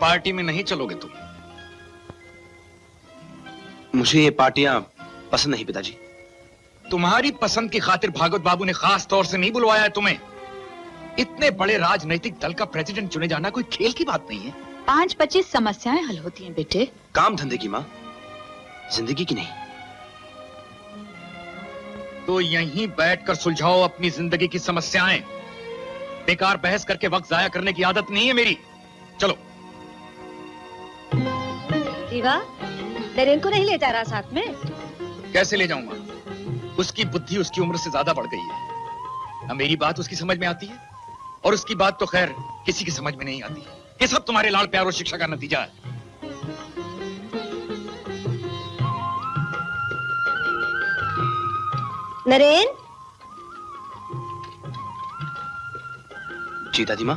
Party में नहीं चलोगे तुम। मुझे ये पार्टियां पसंद नहीं पिताजी। तुम्हारी पसंद की खातिर भागवत बाबू ने खास तौर से नहीं बुलवाया है तुम्हें। इतने बड़े राजनीतिक दल का प्रेसिडेंट चुने जाना कोई खेल की बात नहीं है। 5-25 समस्याएं हल होती हैं बेटे। काम धंधे की माँ, जिंदगी की नहीं। तो यहीं बैठकर सुलझाओ अपनी जिंदगी की समस्याएं। बेकार बहस करके वक्त जाया करने की आदत नहीं है मेरी। चलो। जीवा, नरेन को नहीं ले जा रहा साथ में? कैसे ले जाऊंगा? उसकी बुद्धि उसकी उम्र से ज्यादा बढ़ गई है। अब मेरी बात उसकी समझ में आती है और उसकी बात तो खैर किसी की समझ में नहीं आती। ये सब तुम्हारे लाड़ प्यार और शिक्षा का नतीजा है। नरेन। जी दादी माँ।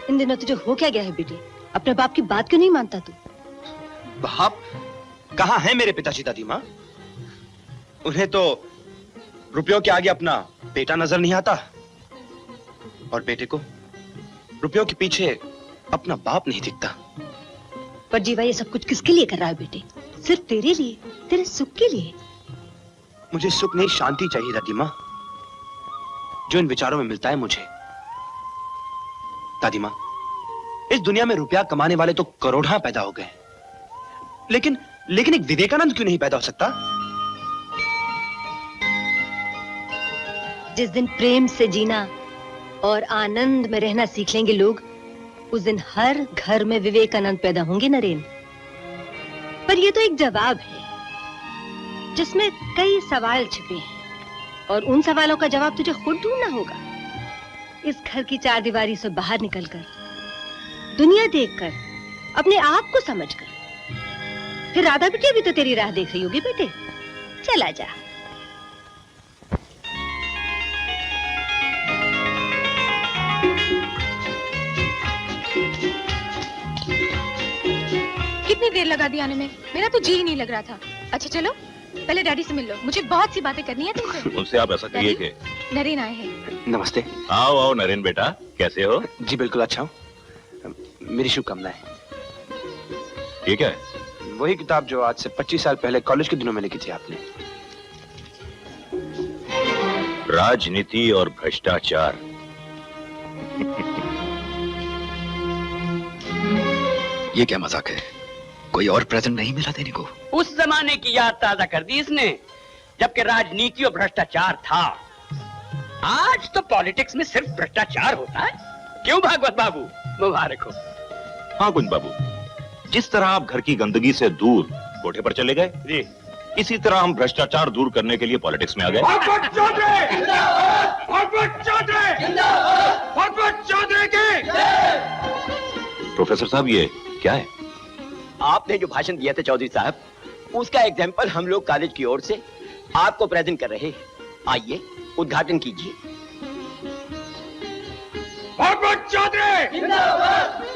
इन दिनों तुझे हो क्या गया है बेटी? अपने बाप की बात क्यों नहीं मानता तू? बाप कहाँ है मेरे पिताजी दादी माँ? उन्हें तो रुपयों के आगे अपना बेटा नजर नहीं आता और बेटे को रुपयों के पीछे अपना बाप नहीं दिखता। पर जीवा ये सब कुछ किसके लिए कर रहा है बेटे? सिर्फ तेरे लिए, तेरे सुख के लिए। मुझे सुख नहीं, शांति चाहिए दादी माँ, जो इन विचारों में मिलता है मुझे। दादी माँ, इस दुनिया में रुपया कमाने वाले तो करोड़ों पैदा हो गए, लेकिन एक विवेकानंद क्यों नहीं पैदा हो सकता? जिस दिन प्रेम से जीना और आनंद में रहना सीख लेंगे लोग, उस दिन हर घर में विवेकानंद पैदा होंगे नरेन। पर ये तो एक जवाब है जिसमें कई सवाल छिपे हैं और उन सवालों का जवाब तुझे खुद ढूंढना होगा। इस घर की चारदीवारी से बाहर निकलकर, दुनिया देखकर, अपने आप को समझकर। फिर राधा बिटिया भी तो तेरी राह देख रही होगी बेटे। चला जा। कितनी देर लगा दी आने में? मेरा तो जी ही नहीं लग रहा था। अच्छा चलो पहले डैडी से मिल लो, मुझे बहुत सी बातें करनी है तुमसे। उनसे आप ऐसा कहिए कि नरेन आए हैं। नमस्ते। आओ आओ नरेन बेटा, कैसे हो? जी बिल्कुल अच्छा हूँ, मेरी शुभकामनाएं। ये क्या है? वही किताब जो आज से 25 साल पहले कॉलेज के दिनों में लिखी थी आपने। राजनीति और भ्रष्टाचार। ये क्या मजाक है? कोई और प्रेजेंट नहीं मिला देने को? उस जमाने की याद ताजा कर दी इसने, जबकि राजनीति और भ्रष्टाचार था। आज तो पॉलिटिक्स में सिर्फ भ्रष्टाचार होता है। क्यों भागवत बाबू, मुबारक हो। हाँ कुंज बाबू, जिस तरह आप घर की गंदगी से दूर कोठे पर चले गए जी, इसी तरह हम भ्रष्टाचार दूर करने के लिए पॉलिटिक्स में आ गए। प्रोफेसर साहब ये क्या है? आपने जो भाषण दिया था चौधरी साहब, उसका एग्जाम्पल हम लोग कॉलेज की ओर से आपको प्रेजेंट कर रहे हैं। आइए उद्घाटन कीजिए। भागवत चौधरी जिंदाबाद।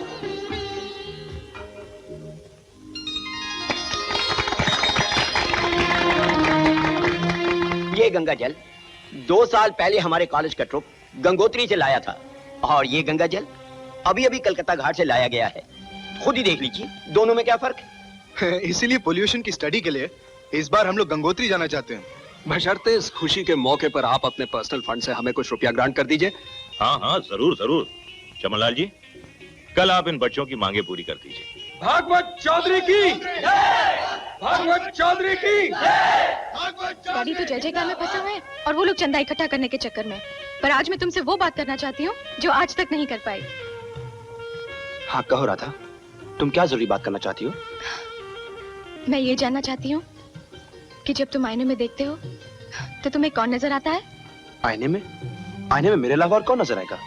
ये गंगा जल 2 साल पहले हमारे कॉलेज का ट्रुप गंगोत्री से लाया था और ये गंगा जल अभी अभी कलकत्ता घाट से लाया गया है। खुद ही देख लीजिए दोनों में क्या फर्क है। इसीलिए पोल्यूशन की स्टडी के लिए इस बार हम लोग गंगोत्री जाना चाहते हैं। बशर्ते इस खुशी के मौके पर आप अपने पर्सनल फंड से हमें कुछ रुपया ग्रांट कर दीजिए। हाँ हाँ जरूर जरूर। चमनलाल जी, कल आप इन बच्चों की मांगे पूरी कर दीजिए। भागवत चौधरी की भागवत चौधरी की डैडी तो जय जयकार में फंसे हुए हैं और वो लोग चंदा इकट्ठा करने के चक्कर में। पर आज मैं तुमसे वो बात करना चाहती हूँ जो आज तक नहीं कर पाई। हाँ कहो राधा, तुम क्या जरूरी बात करना चाहती हो? मैं ये जानना चाहती हूँ कि जब तुम आईने में देखते हो तो तुम्हें कौन नजर आता है? आईने में? आईने में मेरे अलावा और कौन नजर आएगा?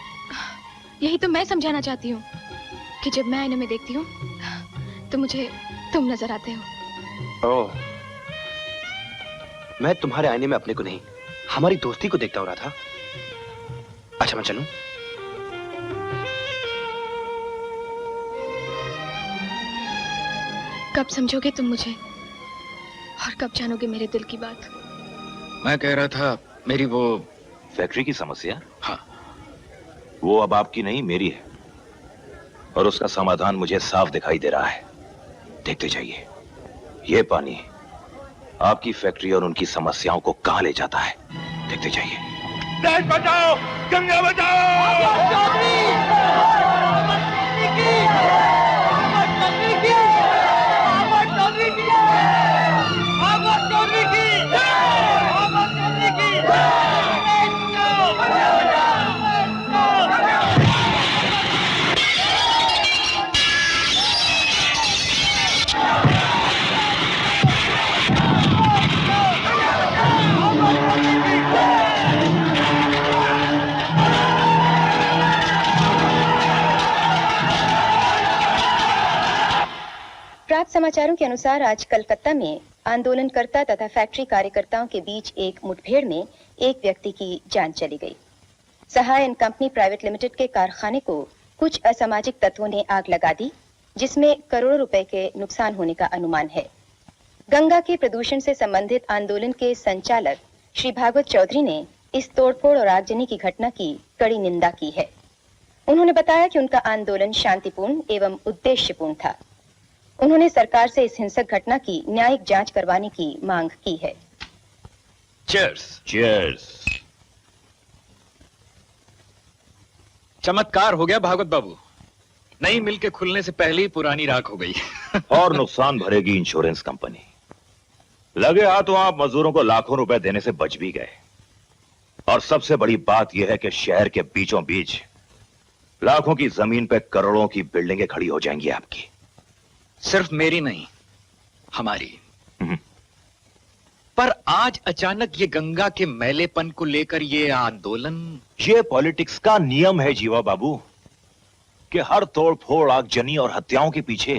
यही तो मैं समझाना चाहती हूँ कि जब मैं आईने में देखती हूँ तो मुझे तुम नजर आते हो। ओह, मैं तुम्हारे आईने में अपने को नहीं, हमारी दोस्ती को देखता हो रहा था। अच्छा मैं चलूं? कब समझोगे तुम मुझे और कब जानोगे मेरे दिल की बात? मैं कह रहा था मेरी वो फैक्ट्री की समस्या। हाँ, वो अब आपकी नहीं मेरी है, और उसका समाधान मुझे साफ दिखाई दे रहा है। देखते जाइए, ये पानी आपकी फैक्ट्री और उनकी समस्याओं को कहां ले जाता है। देखते जाइए। देश बचाओ, गंगा प्राप्त समाचारों के अनुसार आज कलकत्ता में आंदोलनकर्ता तथा फैक्ट्री कार्यकर्ताओं के बीच एक मुठभेड़ में एक व्यक्ति की जान चली गई। सहाय एंड कंपनी प्राइवेट लिमिटेड के कारखाने को कुछ असामाजिक तत्वों ने आग लगा दी, जिसमें करोड़ों रुपए के नुकसान होने का अनुमान है। गंगा के प्रदूषण से संबंधित आंदोलन के संचालक श्री भागवत चौधरी ने इस तोड़फोड़ और आगजनी की घटना की कड़ी निंदा की है। उन्होंने बताया कि उनका आंदोलन शांतिपूर्ण एवं उद्देश्यपूर्ण था। उन्होंने सरकार से इस हिंसक घटना की न्यायिक जांच करवाने की मांग की है। चीयर्स। चीयर्स। चमत्कार हो गया भागवत बाबू, नई मिल के खुलने से पहले ही पुरानी राख हो गई। और नुकसान भरेगी इंश्योरेंस कंपनी। लगे हाथों आप मजदूरों को लाखों रुपए देने से बच भी गए। और सबसे बड़ी बात यह है कि शहर के बीचों बीच लाखों की जमीन पे करोड़ों की बिल्डिंगें खड़ी हो जाएंगी आपकी। सिर्फ मेरी नहीं, हमारी। पर आज अचानक ये गंगा के मैलेपन को लेकर ये आंदोलन। ये पॉलिटिक्स का नियम है जीवा बाबू कि हर तोड़ फोड़, आगजनी और हत्याओं के पीछे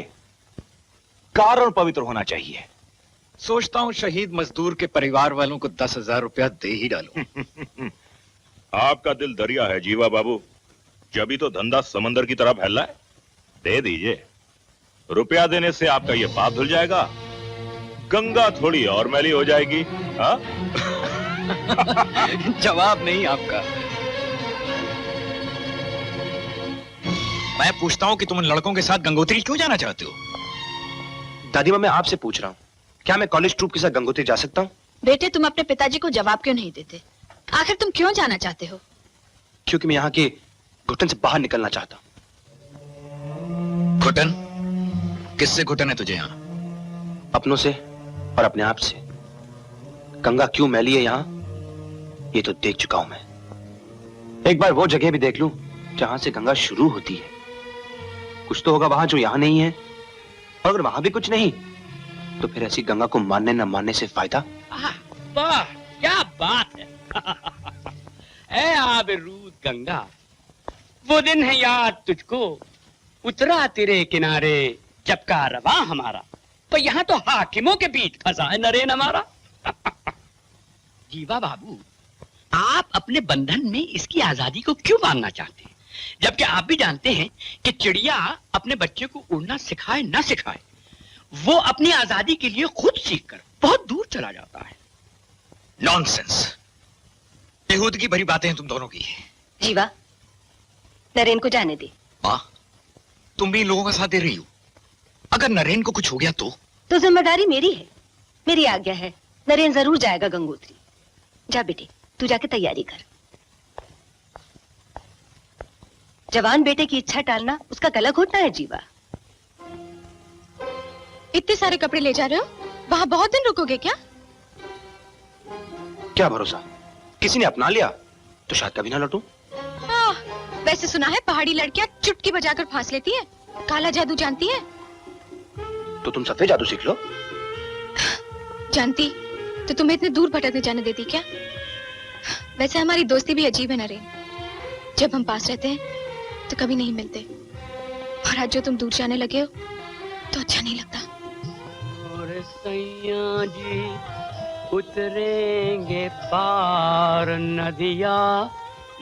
कारण पवित्र होना चाहिए। सोचता हूं शहीद मजदूर के परिवार वालों को 10,000 रुपया दे ही डालूं। आपका दिल दरिया है जीवा बाबू, जब ही तो धंधा समंदर की तरह फैला है। दे दीजिए, रुपया देने से आपका ये पाप धुल जाएगा, गंगा थोड़ी और मैली हो जाएगी। हाँ? जवाब नहीं आपका। मैं पूछता हूं कि तुम उन लड़कों के साथ गंगोत्री क्यों जाना चाहते हो? दादी मां, मैं आपसे पूछ रहा हूं, क्या मैं कॉलेज ट्रूप के साथ गंगोत्री जा सकता हूं? बेटे, तुम अपने पिताजी को जवाब क्यों नहीं देते? आखिर तुम क्यों जाना चाहते हो? क्योंकि मैं यहाँ के घुटन से बाहर निकलना चाहता हूं। घुटन? किससे घुटन है तुझे यहाँ? अपनों से और अपने आप से। गंगा क्यों मैली है यहाँ, ये तो देख चुका हूं मैं। एक बार वो जगह भी देख लूं जहां से गंगा शुरू होती है। कुछ तो होगा वहां जो यहां नहीं है, और अगर वहां भी कुछ नहीं तो फिर ऐसी गंगा को मानने न मानने से फायदा। वाह, क्या बात है। ऐ आबरूद गंगा, वो दिन है याद तुझको, उतरा तेरे किनारे जब का रवा हमारा। तो यहाँ तो हाकिमों के बीच फंसा है नरेन हमारा। जीवा बाबू, आप अपने बंधन में इसकी आजादी को क्यों मांगना चाहते हैं, जबकि आप भी जानते हैं कि चिड़िया अपने बच्चे को उड़ना सिखाए ना सिखाए, वो अपनी आजादी के लिए खुद सीखकर बहुत दूर चला जाता है। नॉनसेंस, बेहूदगी भरी बातें हैं तुम दोनों की। जीवा, नरेन को जाने दे। मां, तुम भी इन लोगों का साथ दे रही हो। अगर नरेन को कुछ हो गया तो जिम्मेदारी मेरी है, मेरी आज्ञा है। नरेन जरूर जाएगा गंगोत्री। जा बेटे, तू जाके तैयारी कर। जवान बेटे की इच्छा टालना उसका गला घोटना है। जीवा, इतने सारे कपड़े ले जा रहे हो, वहां बहुत दिन रुकोगे क्या? क्या भरोसा, किसी ने अपना लिया तो शायद कभी ना लौटूं। वैसे सुना है पहाड़ी लड़कियां चुटकी बजाकर फांस लेती हैं, काला जादू जानती है? तो तुम सफेद जादू सीख लो। जानती तो तुम्हें इतने दूर भटकने जाने देती क्या? वैसे हमारी दोस्ती भी अजीब है नरेन, जब हम पास रहते हैं तो कभी नहीं मिलते, और आज जो तुम दूर जाने लगे हो तो अच्छा नहीं लगता। और सैया जी उतरेंगे पार नदिया।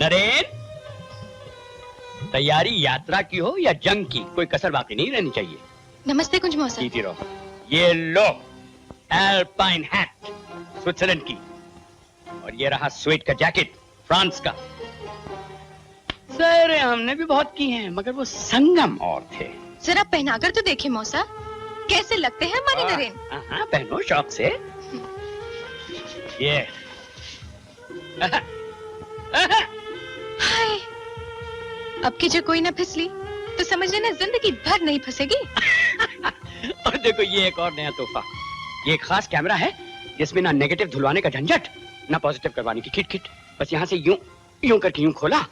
नरेन, तैयारी यात्रा की हो या जंग की, कोई कसर बाकी नहीं रहनी चाहिए। नमस्ते कुंज मौसा। जीती रहो। ये लो एल्पाइन हैट स्विट्जरलैंड की, और ये रहा स्वेट का जैकेट फ्रांस का। सैरें हमने भी बहुत की हैं, मगर वो संगम और थे। जरा पहनाकर तो देखे मौसा, कैसे लगते हैं हमारे नरेन। हाँ, पहनो शौक से। ये हाय, अब की जो कोई ना फिसली तो समझ लेना जिंदगी भर नहीं फंसेगी। और देखो ये एक और नया तोहफा, ये एक खास कैमरा है जिसमें ना नेगेटिव धुलवाने का झंझट, ना पॉजिटिव करवाने की खिट। बस यहाँ से यूं यूं करके यूं खोला,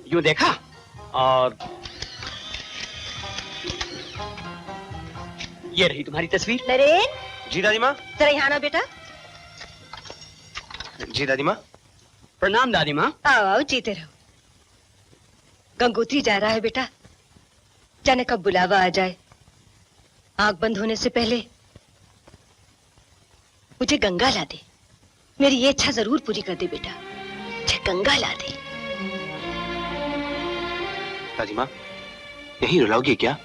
यूं देखा और ये रही तुम्हारी तस्वीर। नरेन। जी दादी माँ। जरा यहाँ ना बेटा। जी दादी माँ। प्रणाम दादी माँ। आओ आओ, जीते रहो। गंगोत्री जा रहा है बेटा, जाने कब बुलावा आ जाए। आंख बंद होने से पहले मुझे गंगा ला दे। मेरी ये इच्छा जरूर पूरी कर दे बेटा, मुझे गंगा ला दे। दादी माँ, यही रुलाओगी क्या?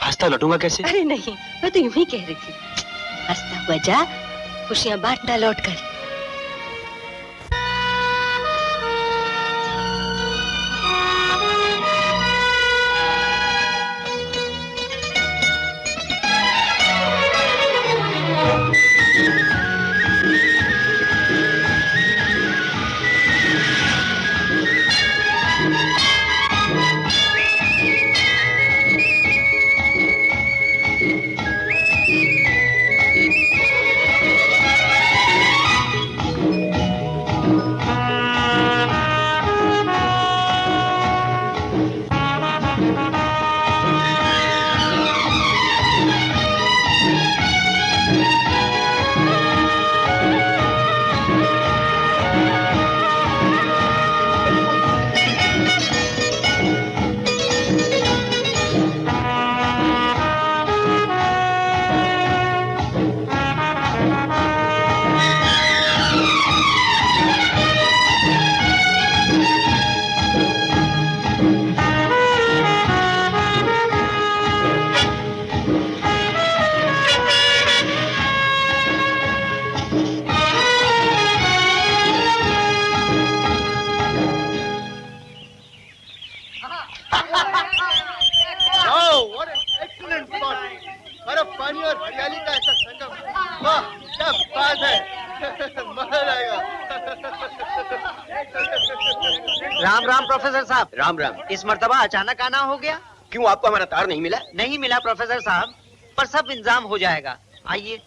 हंसता लौटूंगा कैसे? अरे नहीं, मैं तो यूं ही कह रही थी। हंसता हुआ जा, खुशियां बांटना लौट कर। राम राम प्रोफेसर साहब। राम राम। इस मर्तबा अचानक आना हो गया। क्यों, आपको हमारा तार नहीं मिला? नहीं मिला प्रोफेसर साहब, पर सब इंतजाम हो जाएगा। आइए।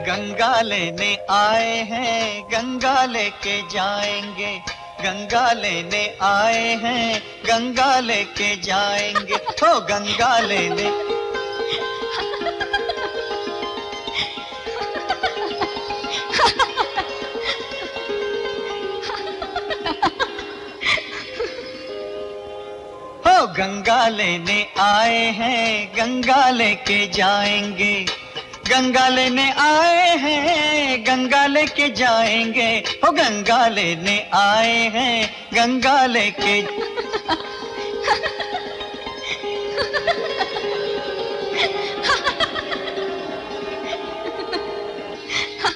गंगा लेने आए हैं, गंगा लेके जाएंगे। गंगा लेने आए हैं, गंगा लेके जाएंगे। हो गंगा लेने। हो गंगा लेने आए हैं, गंगा लेके जाएंगे। गंगा लेने आए हैं, गंगा लेके जाएंगे। हो गंगा लेने आए हैं, गंगा लेके।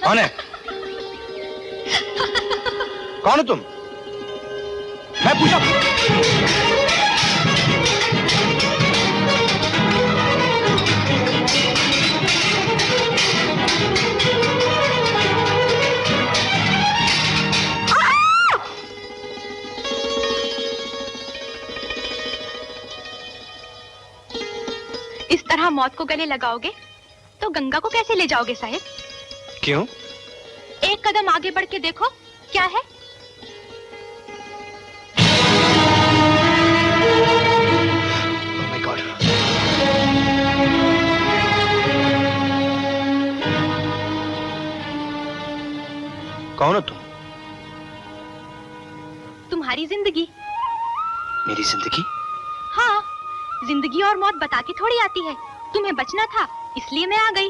कौन है? कौन हो तुम? मैं पूछा। इस तरह मौत को गले लगाओगे तो गंगा को कैसे ले जाओगे साहिब? क्यों? एक कदम आगे बढ़ के देखो क्या है। Oh my God. कौन हो तुम? तुम्हारी जिंदगी। मेरी जिंदगी? हाँ, जिंदगी और मौत बता के थोड़ी आती है। तुम्हें बचना था इसलिए मैं आ गई।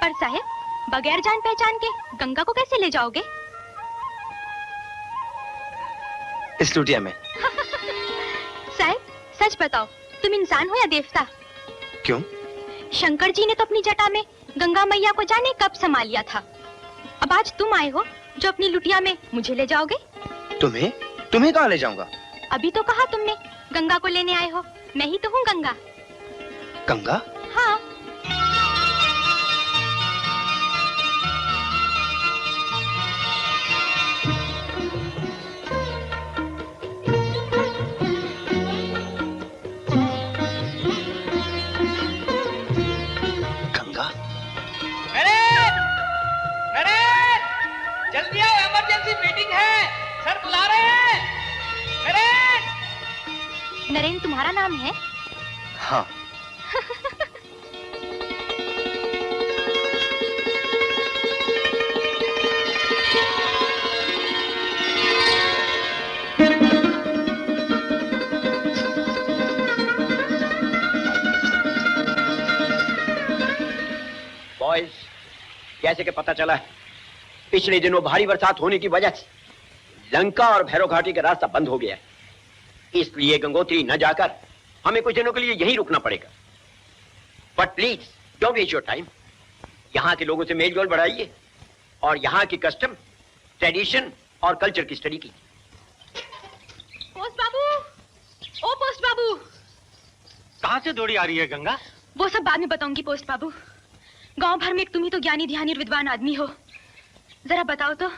पर साहिब, बगैर जान पहचान के गंगा को कैसे ले जाओगे? इस लुटिया में। साहिब, सच बताओ, तुम इंसान हो या देवता? क्यों? शंकर जी ने तो अपनी जटा में गंगा मैया को जाने कब समा लिया था। अब आज तुम आए हो जो अपनी लुटिया में मुझे ले जाओगे। तुम्हें? तुम्हें कहाँ ले जाऊंगा? अभी तो कहा तुमने गंगा को लेने आए हो। मैं ही तो हूँ गंगा। गंगा? हाँ। गंगा? जल्दी आओ, इमरजेंसी मीटिंग है, सर बुला रहे हैं। नरेन तुम्हारा नाम है? हाँ। बॉयज, जैसे कि पता चला है, पिछले दिनों भारी बरसात होने की वजह से लंका और भैरव घाटी का रास्ता बंद हो गया है। इसलिए गंगोत्री न जाकर हमें कुछ दिनों के लिए यहीं रुकना पड़ेगा। But please don't waste your time. यहाँ के लोगों से मेल जोल बढ़ाइए और यहाँ की कस्टम, ट्रेडिशन और कल्चर की स्टडी कीजिए। पोस्ट बाबू, ओ पोस्ट बाबू। कहाँ से दौड़ी आ रही है गंगा? वो सब बाद में बताऊंगी पोस्ट बाबू। गांव भर में एक तुम ही तो ज्ञानी ध्यानी और विद्वान आदमी हो। जरा बताओ तो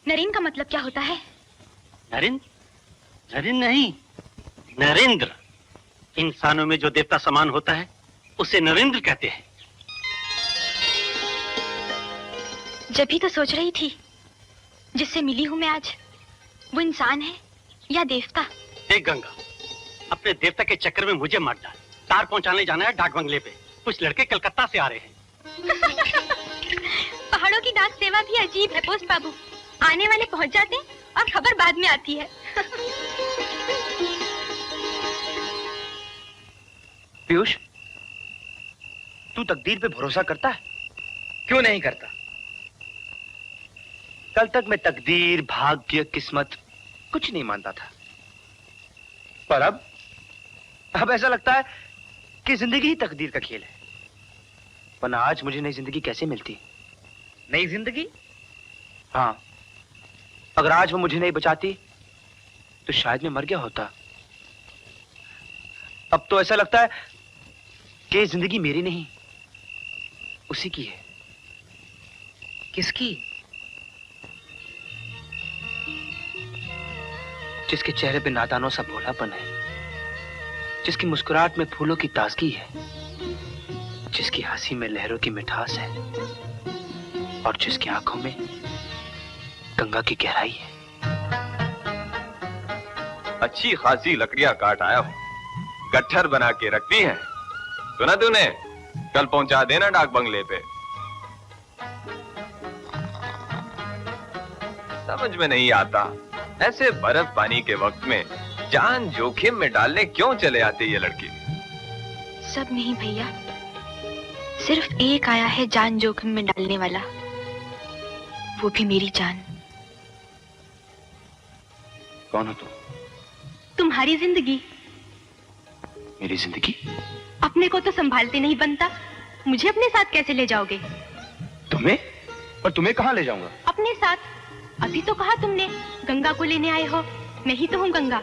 नरेन का मतलब क्या होता है? नरेंद्र? नरेंद्र नहीं, नरेंद्र। इंसानों में जो देवता समान होता है उसे नरेंद्र कहते हैं। जब ही तो सोच रही थी जिससे मिली हूं मैं आज, वो इंसान है या देवता? देख गंगा, अपने देवता के चक्कर में मुझे मत डाल। तार पहुंचाने जाना है डाक बंगले पे। कुछ लड़के कलकत्ता से आ रहे हैं। पहाड़ों की डाक सेवा भी अजीब है पोस्ट बाबू। आने वाले पहुंच जाते हैं और खबर बाद में आती है। पीयूष, तू तकदीर पे भरोसा करता है? क्यों नहीं करता? कल तक मैं तकदीर, भाग्य, किस्मत कुछ नहीं मानता था, पर अब ऐसा लगता है कि जिंदगी ही तकदीर का खेल है। वरना आज मुझे नई जिंदगी कैसे मिलती? नई जिंदगी? हाँ, अगर आज वो मुझे नहीं बचाती तो शायद मैं मर गया होता। अब तो ऐसा लगता है कि ये जिंदगी मेरी नहीं, उसी की है। किसकी? जिसके चेहरे पे नादानों सा भोलापन है, जिसकी मुस्कुराहट में फूलों की ताजगी है, जिसकी हंसी में लहरों की मिठास है और जिसकी आंखों में गंगा की गहराई है। अच्छी खासी लकड़ियां काट आया हूं, गट्ठर बना के रखती हैं। सुना तूने? कल पहुंचा देना डाक बंगले पे। समझ में नहीं आता, ऐसे बर्फ पानी के वक्त में जान जोखिम में डालने क्यों चले आते ये लड़की? सब नहीं भैया, सिर्फ एक आया है जान जोखिम में डालने वाला, वो भी मेरी जान। कौन हो तुम? तुम्हारी जिंदगी। मेरी जिंदगी? अपने को तो संभालते नहीं बनता, मुझे अपने साथ कैसे ले जाओगे? तुम्हें? पर तुम्हें कहाँ ले जाऊंगा? अपने साथ। अभी तो कहा तुमने गंगा को लेने आए हो। मैं ही तो हूँ गंगा।